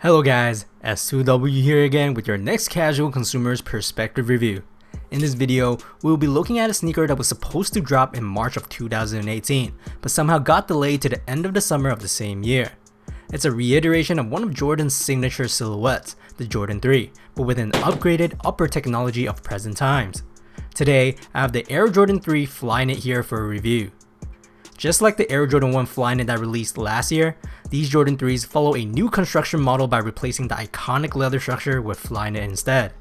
Hello guys, S2W here again with your next casual consumer's perspective review. In this video, we will be looking at a sneaker that was supposed to drop in March of 2018, but somehow got delayed to the end of the summer of the same year. It's a reiteration of one of Jordan's signature silhouettes, the Jordan 3, but with an upgraded upper technology of present times. Today, I have the Air Jordan 3 Flyknit here for a review. Just like the Air Jordan 1 Flyknit that released last year, these Jordan 3s follow a new construction model by replacing the iconic leather structure with Flyknit instead.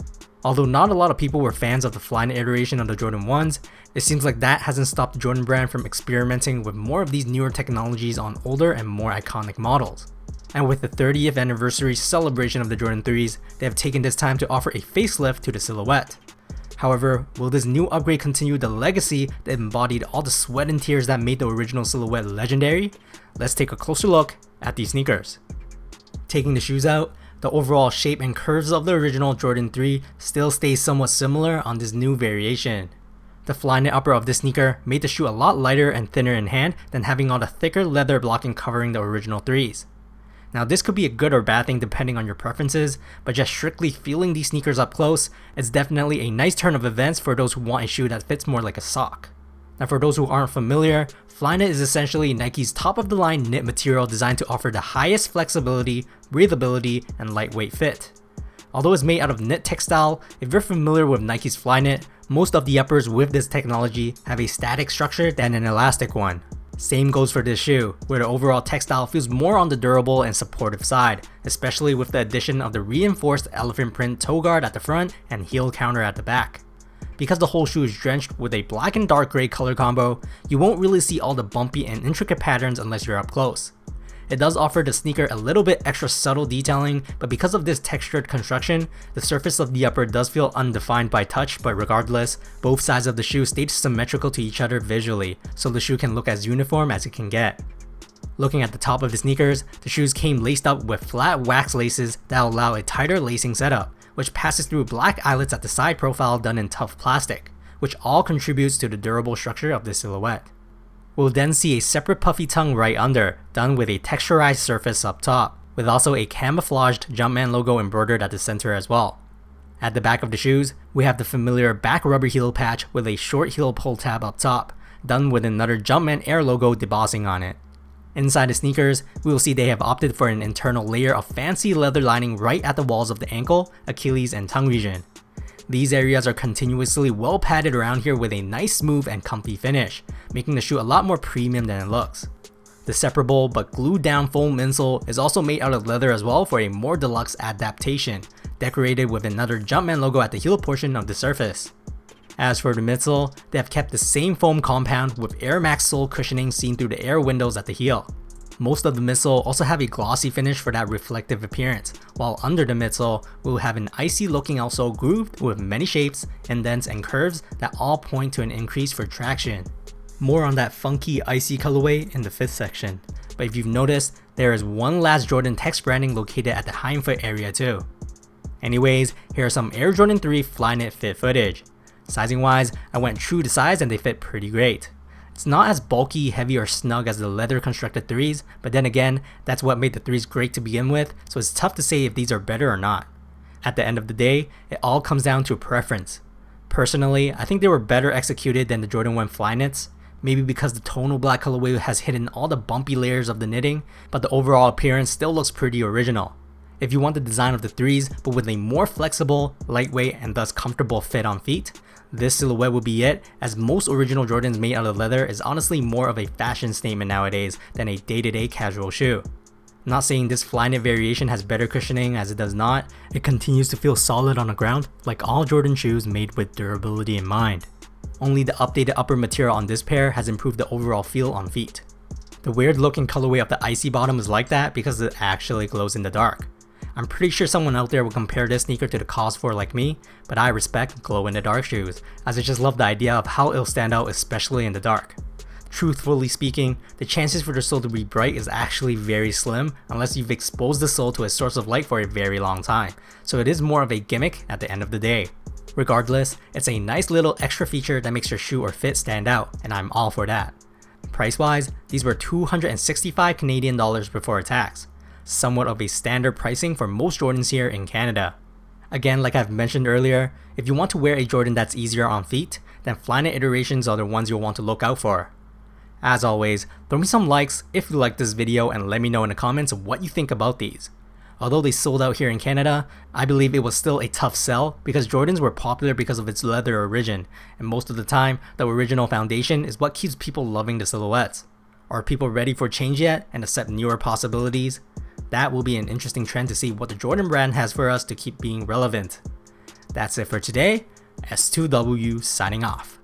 Although not a lot of people were fans of the Flyknit iteration of the Jordan 1s, it seems like that hasn't stopped the Jordan brand from experimenting with more of these newer technologies on older and more iconic models. And with the 30th anniversary celebration of the Jordan 3s, they have taken this time to offer a facelift to the silhouette. However, will this new upgrade continue the legacy that embodied all the sweat and tears that made the original silhouette legendary? Let's take a closer look at these sneakers. Taking the shoes out, the overall shape and curves of the original Jordan 3 still stays somewhat similar on this new variation. The Flyknit upper of this sneaker made the shoe a lot lighter and thinner in hand than having all the thicker leather blocking covering the original 3s. Now this could be a good or bad thing depending on your preferences, but just strictly feeling these sneakers up close, it's definitely a nice turn of events for those who want a shoe that fits more like a sock. Now for those who aren't familiar, Flyknit is essentially Nike's top of the line knit material designed to offer the highest flexibility, breathability, and lightweight fit. Although it's made out of knit textile, if you're familiar with Nike's Flyknit, most of the uppers with this technology have a static structure than an elastic one. Same goes for this shoe, where the overall textile feels more on the durable and supportive side, especially with the addition of the reinforced elephant print toe guard at the front and heel counter at the back. Because the whole shoe is drenched with a black and dark gray color combo, you won't really see all the bumpy and intricate patterns unless you're up close. It does offer the sneaker a little bit extra subtle detailing, but because of this textured construction, the surface of the upper does feel undefined by touch, but regardless, both sides of the shoe stay symmetrical to each other visually, so the shoe can look as uniform as it can get. Looking at the top of the sneakers, the shoes came laced up with flat wax laces that allow a tighter lacing setup, which passes through black eyelets at the side profile done in tough plastic, which all contributes to the durable structure of the silhouette. We'll then see a separate puffy tongue right under, done with a texturized surface up top, with also a camouflaged Jumpman logo embroidered at the center as well. At the back of the shoes, we have the familiar back rubber heel patch with a short heel pull tab up top, done with another Jumpman Air logo debossing on it. Inside the sneakers, we will see they have opted for an internal layer of fancy leather lining right at the walls of the ankle, Achilles, and tongue region. These areas are continuously well padded around here with a nice smooth and comfy finish, making the shoe a lot more premium than it looks. The separable but glued down foam midsole is also made out of leather as well for a more deluxe adaptation, decorated with another Jumpman logo at the heel portion of the surface. As for the midsole, they have kept the same foam compound with Air Max sole cushioning seen through the air windows at the heel. Most of the midsole also have a glossy finish for that reflective appearance, while under the midsole, we will have an icy looking outsole grooved with many shapes, indents, and curves that all point to an increase for traction. More on that funky icy colorway in the fifth section, but if you've noticed, there is one last Jordan text branding located at the hindfoot area too. Anyways, here are some Air Jordan 3 Flyknit fit footage. Sizing wise, I went true to size and they fit pretty great. It's not as bulky, heavy, or snug as the leather constructed 3s, but then again, that's what made the 3s great to begin with, so it's tough to say if these are better or not. At the end of the day, it all comes down to preference. Personally, I think they were better executed than the Jordan 1 Flyknits, maybe because the tonal black colorway has hidden all the bumpy layers of the knitting, but the overall appearance still looks pretty original. If you want the design of the 3s, but with a more flexible, lightweight, and thus comfortable fit on feet, this silhouette would be it, as most original Jordans made out of leather is honestly more of a fashion statement nowadays than a day-to-day casual shoe. Not saying this Flyknit variation has better cushioning, as it does not, it continues to feel solid on the ground like all Jordan shoes made with durability in mind. Only the updated upper material on this pair has improved the overall feel on feet. The weird looking colorway of the icy bottom is like that because it actually glows in the dark. I'm pretty sure someone out there will compare this sneaker to the KAWS 4 like me, but I respect glow in the dark shoes, as I just love the idea of how it'll stand out especially in the dark. Truthfully speaking, the chances for the sole to be bright is actually very slim unless you've exposed the sole to a source of light for a very long time, so it is more of a gimmick at the end of the day. Regardless, it's a nice little extra feature that makes your shoe or fit stand out, and I'm all for that. Price wise, these were $265 Canadian before tax. somewhat of a standard pricing for most Jordans here in Canada. Again, like I've mentioned earlier, if you want to wear a Jordan that's easier on feet, then Flyknit iterations are the ones you'll want to look out for. As always, throw me some likes if you liked this video and let me know in the comments what you think about these. Although they sold out here in Canada, I believe it was still a tough sell because Jordans were popular because of its leather origin, and most of the time, the original foundation is what keeps people loving the silhouettes. Are people ready for change yet and accept newer possibilities? That will be an interesting trend to see what the Jordan brand has for us to keep being relevant. That's it for today. S2W signing off.